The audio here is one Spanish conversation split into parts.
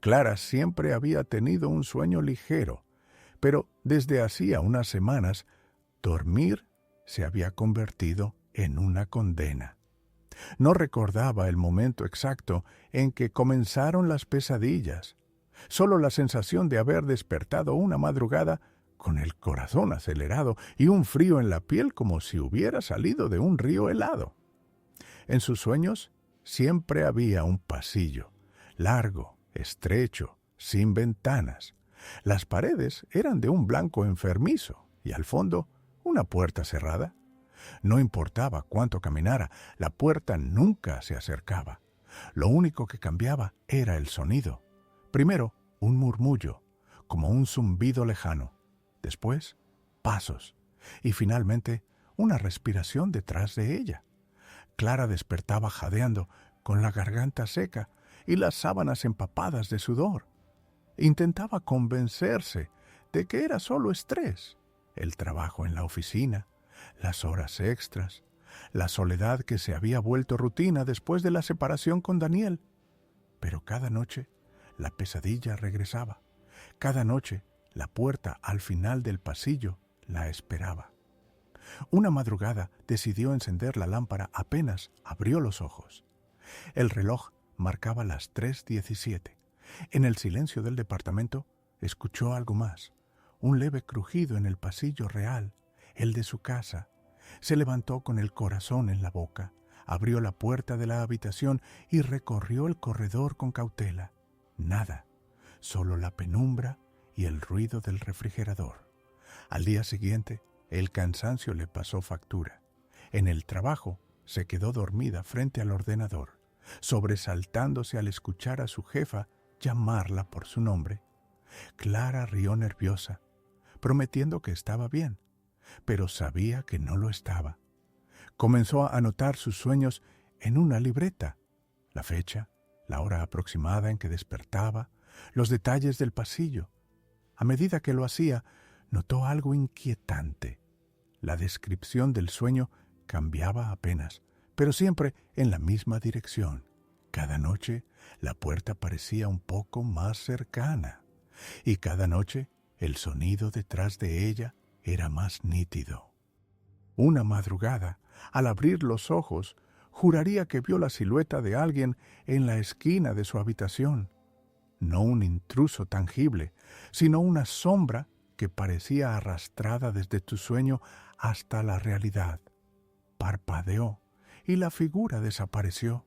Clara siempre había tenido un sueño ligero, pero desde hacía unas semanas, dormir se había convertido en una condena. No recordaba el momento exacto en que comenzaron las pesadillas, solo la sensación de haber despertado una madrugada con el corazón acelerado y un frío en la piel como si hubiera salido de un río helado. En sus sueños siempre había un pasillo, largo, estrecho, sin ventanas. Las paredes eran de un blanco enfermizo y al fondo una puerta cerrada. No importaba cuánto caminara, la puerta nunca se acercaba. Lo único que cambiaba era el sonido. Primero, un murmullo, como un zumbido lejano. Después, pasos. Y finalmente, una respiración detrás de ella. Clara despertaba jadeando, con la garganta seca y las sábanas empapadas de sudor. Intentaba convencerse de que era solo estrés, el trabajo en la oficina, las horas extras, la soledad que se había vuelto rutina después de la separación con Daniel. Pero cada noche la pesadilla regresaba. Cada noche la puerta al final del pasillo la esperaba. Una madrugada decidió encender la lámpara apenas abrió los ojos. El reloj marcaba las 3:17. En el silencio del departamento escuchó algo más, un leve crujido en el pasillo real, el de su casa. Se levantó con el corazón en la boca, abrió la puerta de la habitación y recorrió el corredor con cautela. Nada, solo la penumbra y el ruido del refrigerador. Al día siguiente, el cansancio le pasó factura. En el trabajo, se quedó dormida frente al ordenador, sobresaltándose al escuchar a su jefa llamarla por su nombre. Clara rió nerviosa, prometiendo que estaba bien, pero sabía que no lo estaba. Comenzó a anotar sus sueños en una libreta, la fecha, la hora aproximada en que despertaba, los detalles del pasillo. A medida que lo hacía, notó algo inquietante. La descripción del sueño cambiaba apenas, pero siempre en la misma dirección. Cada noche la puerta parecía un poco más cercana, y cada noche el sonido detrás de ella era más nítido. Una madrugada, al abrir los ojos, juraría que vio la silueta de alguien en la esquina de su habitación. No un intruso tangible, sino una sombra que parecía arrastrada desde tu sueño hasta la realidad. Parpadeó y la figura desapareció,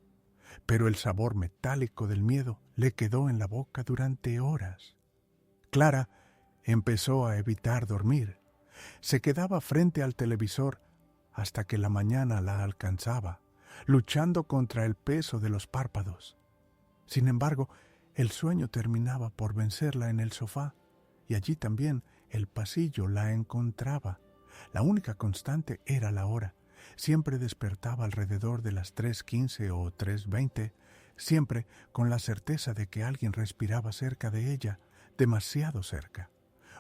pero el sabor metálico del miedo le quedó en la boca durante horas. Clara empezó a evitar dormir. Se quedaba frente al televisor hasta que la mañana la alcanzaba, luchando contra el peso de los párpados. Sin embargo, el sueño terminaba por vencerla en el sofá, y allí también el pasillo la encontraba. La única constante era la hora. Siempre despertaba alrededor de las 3:15 o 3:20, siempre con la certeza de que alguien respiraba cerca de ella, demasiado cerca.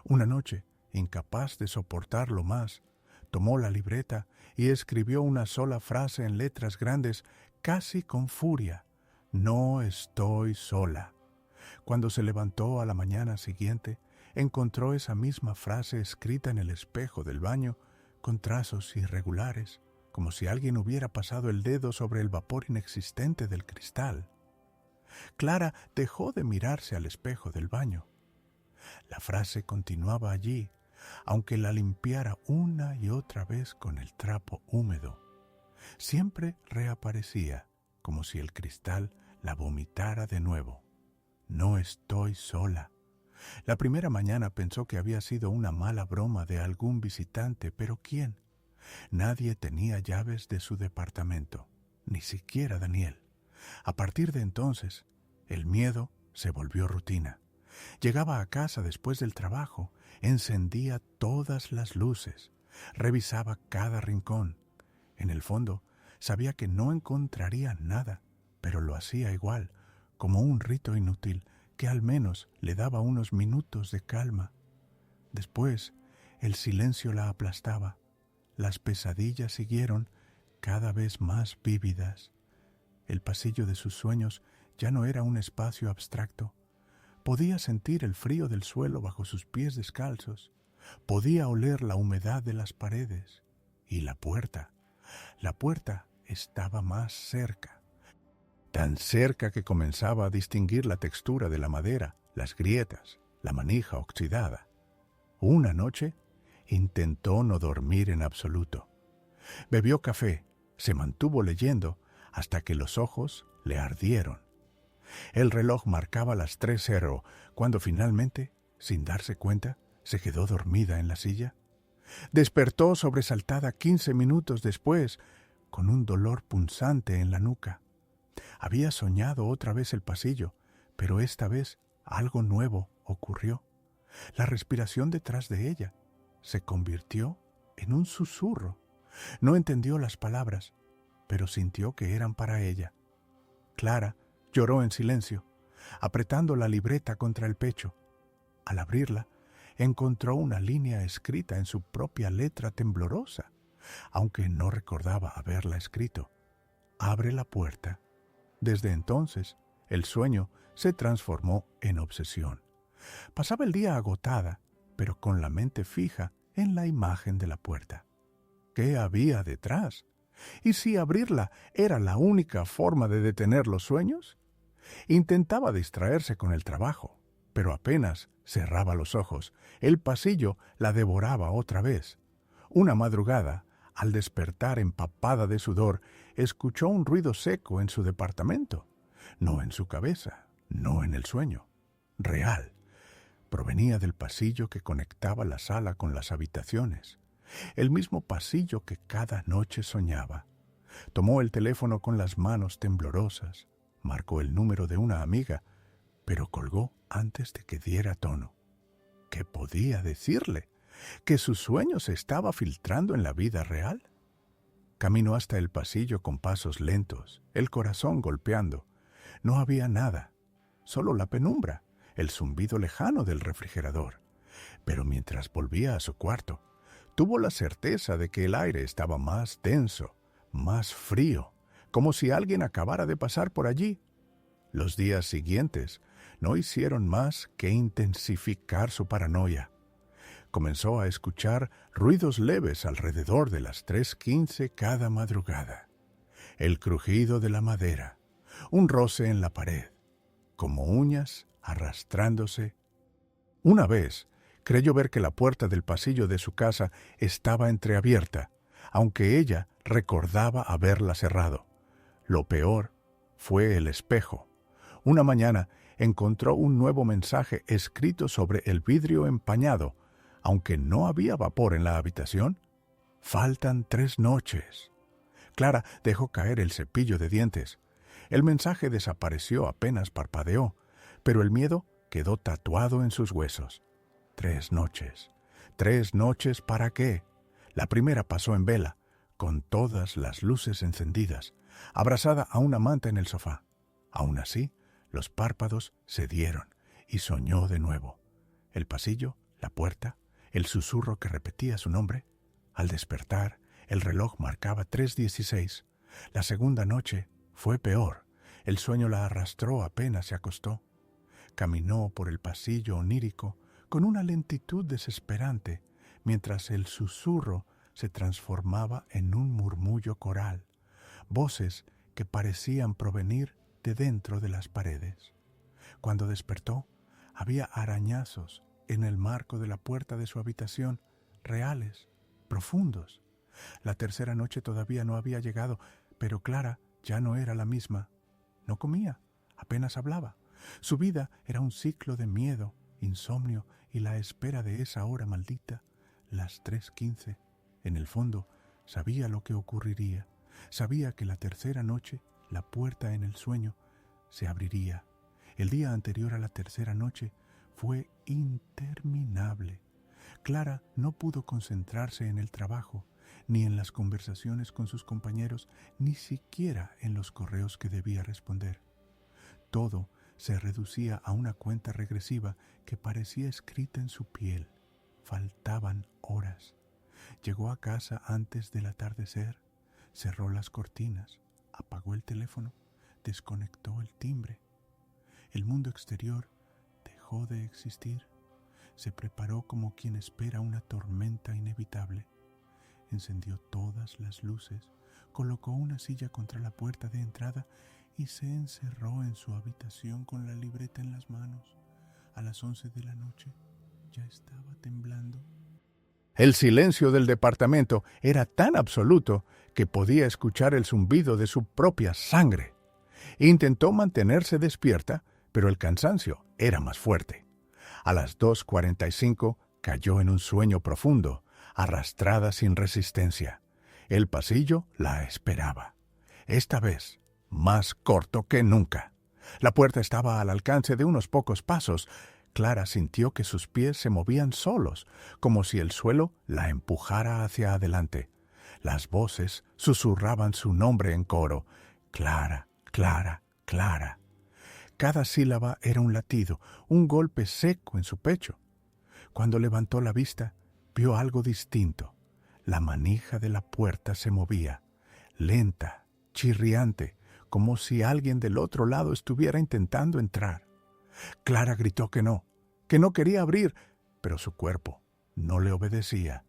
Una noche, incapaz de soportarlo más, tomó la libreta y escribió una sola frase en letras grandes, casi con furia: «No estoy sola». Cuando se levantó a la mañana siguiente, encontró esa misma frase escrita en el espejo del baño, con trazos irregulares, como si alguien hubiera pasado el dedo sobre el vapor inexistente del cristal. Clara dejó de mirarse al espejo del baño. La frase continuaba allí, aunque la limpiara una y otra vez con el trapo húmedo. Siempre reaparecía, como si el cristal la vomitara de nuevo. «No estoy sola». La primera mañana pensó que había sido una mala broma de algún visitante, pero ¿quién? Nadie tenía llaves de su departamento, ni siquiera Daniel. A partir de entonces, el miedo se volvió rutina. Llegaba a casa después del trabajo, encendía todas las luces, revisaba cada rincón. En el fondo, sabía que no encontraría nada, pero lo hacía igual, como un rito inútil que al menos le daba unos minutos de calma. Después, el silencio la aplastaba. Las pesadillas siguieron, cada vez más vívidas. El pasillo de sus sueños ya no era un espacio abstracto, Podía sentir el frío del suelo bajo sus pies descalzos. Podía oler la humedad de las paredes. Y la puerta estaba más cerca. Tan cerca que comenzaba a distinguir la textura de la madera, las grietas, la manija oxidada. Una noche intentó no dormir en absoluto. Bebió café, se mantuvo leyendo hasta que los ojos le ardieron. El reloj marcaba las 3:00 cuando finalmente, sin darse cuenta, se quedó dormida en la silla. Despertó sobresaltada 15 minutos después, con un dolor punzante en la nuca. Había soñado otra vez el pasillo, pero esta vez algo nuevo ocurrió. La respiración detrás de ella se convirtió en un susurro. No entendió las palabras, pero sintió que eran para ella. Clara lloró en silencio, apretando la libreta contra el pecho. Al abrirla, encontró una línea escrita en su propia letra temblorosa, aunque no recordaba haberla escrito. Abre la puerta. Desde entonces, el sueño se transformó en obsesión. Pasaba el día agotada, pero con la mente fija en la imagen de la puerta. ¿Qué había detrás? ¿Y si abrirla era la única forma de detener los sueños? Intentaba distraerse con el trabajo, pero apenas cerraba los ojos, el pasillo la devoraba otra vez. Una madrugada, al despertar empapada de sudor, escuchó un ruido seco en su departamento. No en su cabeza, no en el sueño. Real. Provenía del pasillo que conectaba la sala con las habitaciones. El mismo pasillo que cada noche soñaba. Tomó el teléfono con las manos temblorosas. Marcó el número de una amiga, pero colgó antes de que diera tono. ¿Qué podía decirle? ¿Que su sueño se estaba filtrando en la vida real? Caminó hasta el pasillo con pasos lentos, el corazón golpeando. No había nada, solo la penumbra, el zumbido lejano del refrigerador. Pero mientras volvía a su cuarto, tuvo la certeza de que el aire estaba más denso, más frío, como si alguien acabara de pasar por allí. Los días siguientes no hicieron más que intensificar su paranoia. Comenzó a escuchar ruidos leves alrededor de las 3:15 cada madrugada. El crujido de la madera, un roce en la pared, como uñas arrastrándose. Una vez creyó ver que la puerta del pasillo de su casa estaba entreabierta, aunque ella recordaba haberla cerrado. Lo peor fue el espejo. Una mañana encontró un nuevo mensaje escrito sobre el vidrio empañado. Aunque no había vapor en la habitación, faltan 3 noches. Clara dejó caer el cepillo de dientes. El mensaje desapareció apenas parpadeó, pero el miedo quedó tatuado en sus huesos. 3 noches. 3 noches, ¿para qué? La primera pasó en vela, con todas las luces encendidas, abrazada a una manta en el sofá. Aún así, los párpados cedieron y soñó de nuevo. El pasillo, la puerta, el susurro que repetía su nombre. Al despertar, el reloj marcaba 3:16. La segunda noche fue peor. El sueño la arrastró apenas se acostó. Caminó por el pasillo onírico con una lentitud desesperante, mientras el susurro se transformaba en un murmullo coral, voces que parecían provenir de dentro de las paredes. Cuando despertó, había arañazos en el marco de la puerta de su habitación, reales, profundos. La tercera noche todavía no había llegado, pero Clara ya no era la misma. No comía, apenas hablaba. Su vida era un ciclo de miedo, insomnio y la espera de esa hora maldita, las 3:15. En el fondo, sabía lo que ocurriría. Sabía que la tercera noche, la puerta en el sueño, se abriría. El día anterior a la tercera noche fue interminable. Clara no pudo concentrarse en el trabajo, ni en las conversaciones con sus compañeros, ni siquiera en los correos que debía responder. Todo se reducía a una cuenta regresiva que parecía escrita en su piel. Faltaban horas. Llegó a casa antes del atardecer, cerró las cortinas, apagó el teléfono, desconectó el timbre. El mundo exterior dejó dejó de existir. Se preparó como quien espera una tormenta inevitable. Encendió todas las luces, colocó una silla contra la puerta de entrada y se encerró en su habitación con la libreta en las manos. A las 11 de la noche ya estaba temblando. El silencio del departamento era tan absoluto que podía escuchar el zumbido de su propia sangre. Intentó mantenerse despierta, pero el cansancio era más fuerte. A las 2:45 cayó en un sueño profundo, arrastrada sin resistencia. El pasillo la esperaba. Esta vez, más corto que nunca. La puerta estaba al alcance de unos pocos pasos. Clara sintió que sus pies se movían solos, como si el suelo la empujara hacia adelante. Las voces susurraban su nombre en coro. Clara, Clara, Clara. Cada sílaba era un latido, un golpe seco en su pecho. Cuando levantó la vista, vio algo distinto. La manija de la puerta se movía, lenta, chirriante, como si alguien del otro lado estuviera intentando entrar. Clara gritó que no quería abrir, pero su cuerpo no le obedecía.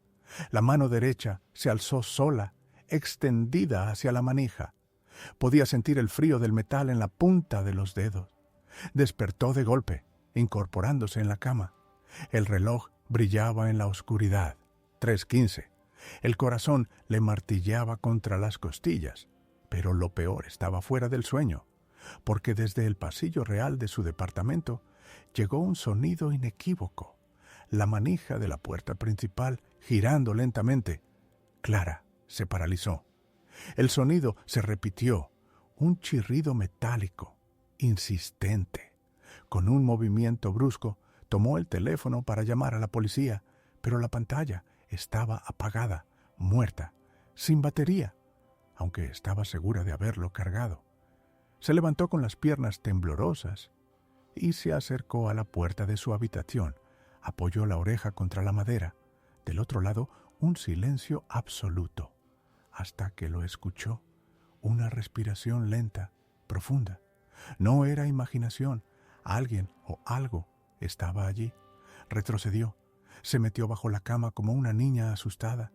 La mano derecha se alzó sola, extendida hacia la manija. Podía sentir el frío del metal en la punta de los dedos. Despertó de golpe, incorporándose en la cama. El reloj brillaba en la oscuridad. 3:15. El corazón le martilleaba contra las costillas, pero lo peor estaba fuera del sueño, porque desde el pasillo real de su departamento llegó un sonido inequívoco, la manija de la puerta principal girando lentamente. Clara se paralizó. El sonido se repitió, un chirrido metálico, insistente. Con un movimiento brusco, tomó el teléfono para llamar a la policía, pero la pantalla estaba apagada, muerta, sin batería, aunque estaba segura de haberlo cargado. Se levantó con las piernas temblorosas y se acercó a la puerta de su habitación. Apoyó la oreja contra la madera. Del otro lado, un silencio absoluto, hasta que lo escuchó. Una respiración lenta, profunda. No era imaginación. Alguien o algo estaba allí. Retrocedió. Se metió bajo la cama como una niña asustada.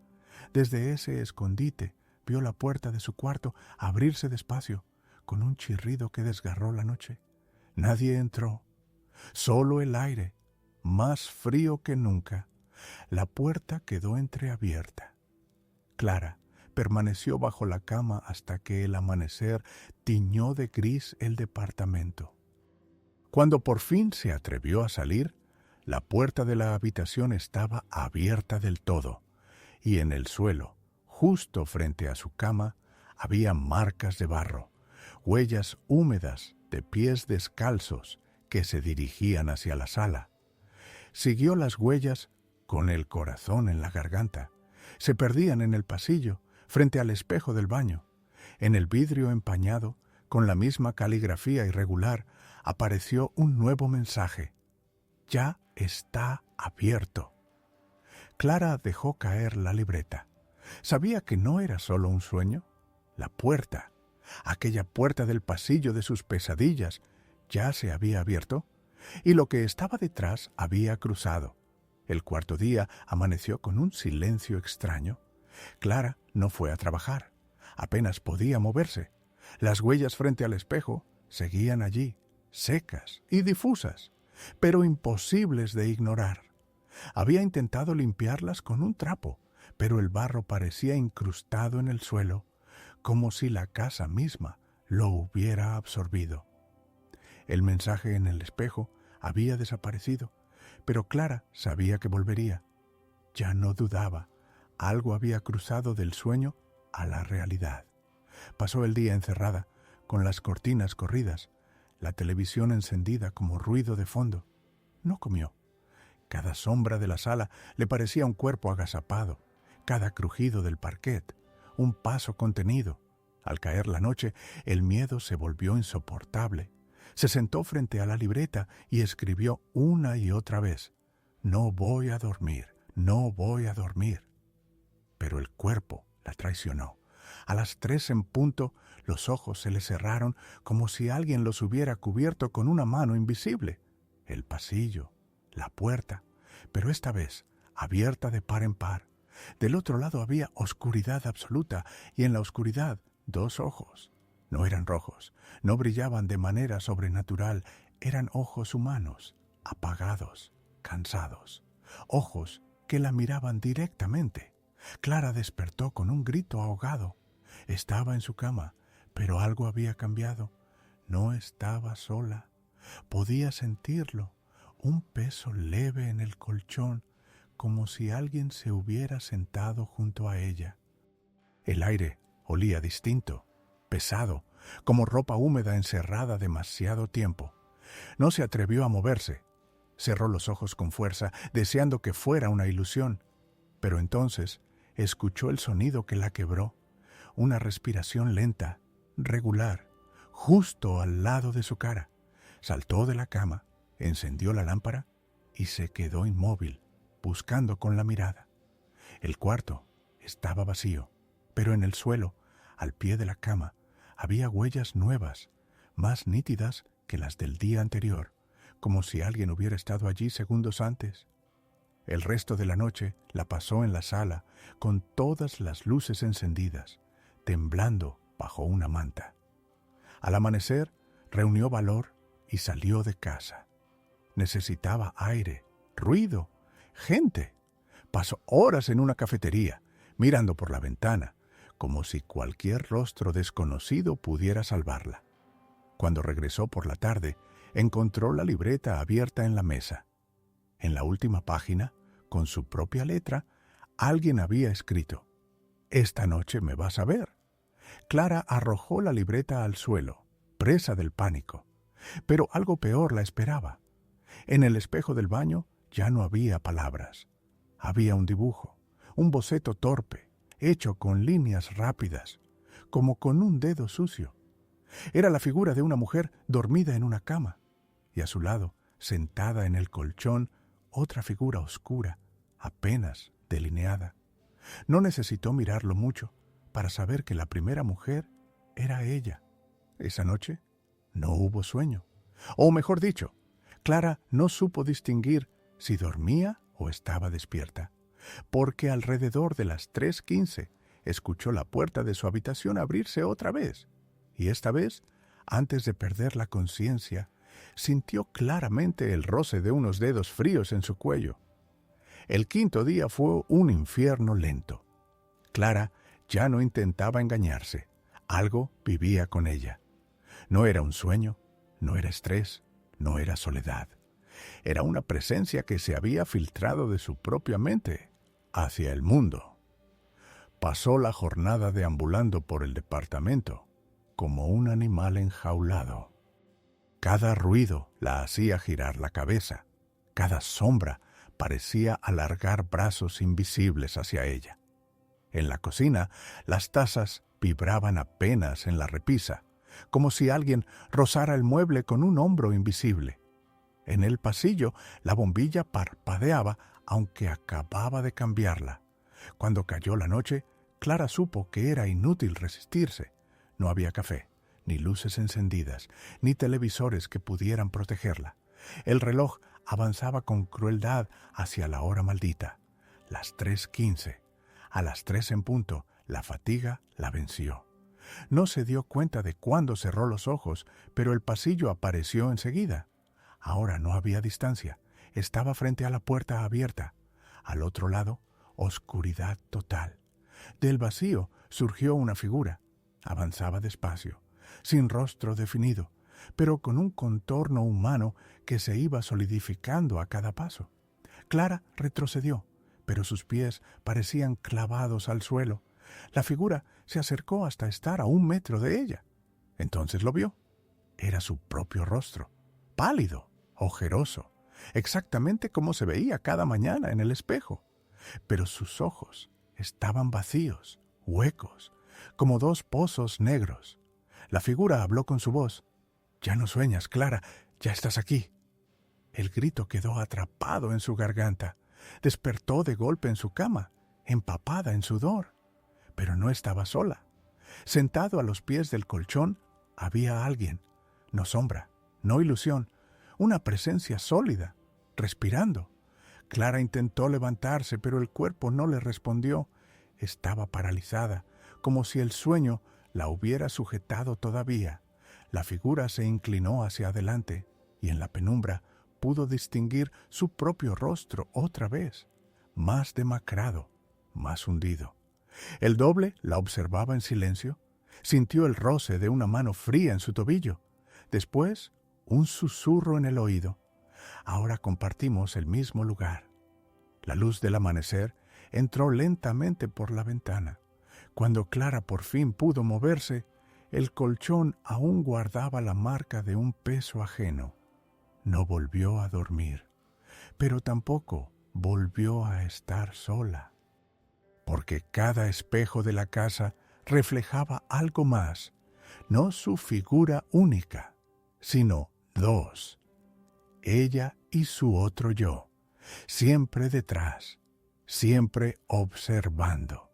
Desde ese escondite vio la puerta de su cuarto abrirse despacio, con un chirrido que desgarró la noche. Nadie entró. Solo el aire, más frío que nunca. La puerta quedó entreabierta. Clara permaneció bajo la cama hasta que el amanecer tiñó de gris el departamento. Cuando por fin se atrevió a salir, la puerta de la habitación estaba abierta del todo, y en el suelo, justo frente a su cama, había marcas de barro, huellas húmedas de pies descalzos que se dirigían hacia la sala. Siguió las huellas con el corazón en la garganta. Se perdían en el pasillo, frente al espejo del baño. En el vidrio empañado, con la misma caligrafía irregular, apareció un nuevo mensaje. Ya está abierto. Clara dejó caer la libreta. Sabía que no era solo un sueño. La puerta, aquella puerta del pasillo de sus pesadillas, ya se había abierto, y lo que estaba detrás había cruzado. El cuarto día amaneció con un silencio extraño. Clara no fue a trabajar. Apenas podía moverse. Las huellas frente al espejo seguían allí, secas y difusas, pero imposibles de ignorar. Había intentado limpiarlas con un trapo, pero el barro parecía incrustado en el suelo, como si la casa misma lo hubiera absorbido. El mensaje en el espejo había desaparecido, pero Clara sabía que volvería. Ya no dudaba. Algo había cruzado del sueño a la realidad. Pasó el día encerrada, con las cortinas corridas, la televisión encendida como ruido de fondo. No comió. Cada sombra de la sala le parecía un cuerpo agazapado, cada crujido del parquet, un paso contenido. Al caer la noche, el miedo se volvió insoportable. Se sentó frente a la libreta y escribió una y otra vez: «No voy a dormir, no voy a dormir». Pero el cuerpo la traicionó. A las 3 en punto, los ojos se le cerraron como si alguien los hubiera cubierto con una mano invisible. el pasillo, la puerta, pero esta vez abierta de par en par. Del otro lado había oscuridad absoluta y en la oscuridad 2 ojos. No eran rojos, no brillaban de manera sobrenatural, eran ojos humanos, apagados, cansados, ojos que la miraban directamente. Clara despertó con un grito ahogado. Estaba en su cama, pero algo había cambiado. No estaba sola. Podía sentirlo, un peso leve en el colchón, como si alguien se hubiera sentado junto a ella. El aire olía distinto, pesado, como ropa húmeda encerrada demasiado tiempo. No se atrevió a moverse. Cerró los ojos con fuerza, deseando que fuera una ilusión. Pero entonces escuchó el sonido que la quebró, una respiración lenta, regular, justo al lado de su cara. Saltó de la cama, encendió la lámpara y se quedó inmóvil, buscando con la mirada. El cuarto estaba vacío, pero en el suelo, al pie de la cama, había huellas nuevas, más nítidas que las del día anterior, como si alguien hubiera estado allí segundos antes. El resto de la noche la pasó en la sala, con todas las luces encendidas, temblando bajo una manta. Al amanecer, reunió valor y salió de casa. Necesitaba aire, ruido, gente. Pasó horas en una cafetería, mirando por la ventana, como si cualquier rostro desconocido pudiera salvarla. Cuando regresó por la tarde, encontró la libreta abierta en la mesa. En la última página, con su propia letra, alguien había escrito: «Esta noche me vas a ver». Clara arrojó la libreta al suelo, presa del pánico. Pero algo peor la esperaba. En el espejo del baño ya no había palabras. Había un dibujo, un boceto torpe, hecho con líneas rápidas, como con un dedo sucio. Era la figura de una mujer dormida en una cama, y a su lado, sentada en el colchón, otra figura oscura, apenas delineada. No necesitó mirarlo mucho para saber que la primera mujer era ella. Esa noche no hubo sueño. O mejor dicho, Clara no supo distinguir si dormía o estaba despierta, porque alrededor de las 3:15 escuchó la puerta de su habitación abrirse otra vez, y esta vez, antes de perder la conciencia, sintió claramente el roce de unos dedos fríos en su cuello. El quinto día fue un infierno lento. Clara ya no intentaba engañarse. Algo vivía con ella. No era un sueño, no era estrés, no era soledad. Era una presencia que se había filtrado de su propia mente hacia el mundo. Pasó la jornada deambulando por el departamento como un animal enjaulado. Cada ruido la hacía girar la cabeza. Cada sombra parecía alargar brazos invisibles hacia ella. En la cocina, las tazas vibraban apenas en la repisa, como si alguien rozara el mueble con un hombro invisible. En el pasillo, la bombilla parpadeaba, aunque acababa de cambiarla. Cuando cayó la noche, Clara supo que era inútil resistirse. No había café, ni luces encendidas, ni televisores que pudieran protegerla. El reloj avanzaba con crueldad hacia la hora maldita, las 3:15. A las 3 en punto, la fatiga la venció. No se dio cuenta de cuándo cerró los ojos, pero el pasillo apareció enseguida. Ahora no había distancia. Estaba frente a la puerta abierta. Al otro lado, oscuridad total. Del vacío surgió una figura. Avanzaba despacio, sin rostro definido, pero con un contorno humano que se iba solidificando a cada paso. Clara retrocedió, pero sus pies parecían clavados al suelo. La figura se acercó hasta estar a 1 metro de ella. Entonces lo vio. Era su propio rostro, pálido, ojeroso, exactamente como se veía cada mañana en el espejo. Pero sus ojos estaban vacíos, huecos, como 2 pozos negros. La figura habló con su voz. «Ya no sueñas, Clara, ya estás aquí». El grito quedó atrapado en su garganta. Despertó de golpe en su cama, empapada en sudor. Pero no estaba sola. Sentado a los pies del colchón había alguien, no sombra, no ilusión, una presencia sólida, respirando. Clara intentó levantarse, pero el cuerpo no le respondió. Estaba paralizada, como si el sueño la hubiera sujetado todavía. La figura se inclinó hacia adelante y en la penumbra pudo distinguir su propio rostro otra vez, más demacrado, más hundido. El doble la observaba en silencio. Sintió el roce de una mano fría en su tobillo. Después, un susurro en el oído. Ahora compartimos el mismo lugar. La luz del amanecer entró lentamente por la ventana. Cuando Clara por fin pudo moverse, el colchón aún guardaba la marca de un peso ajeno. No volvió a dormir, pero tampoco volvió a estar sola, porque cada espejo de la casa reflejaba algo más, no su figura única, sino dos, ella y su otro yo, siempre detrás, siempre observando.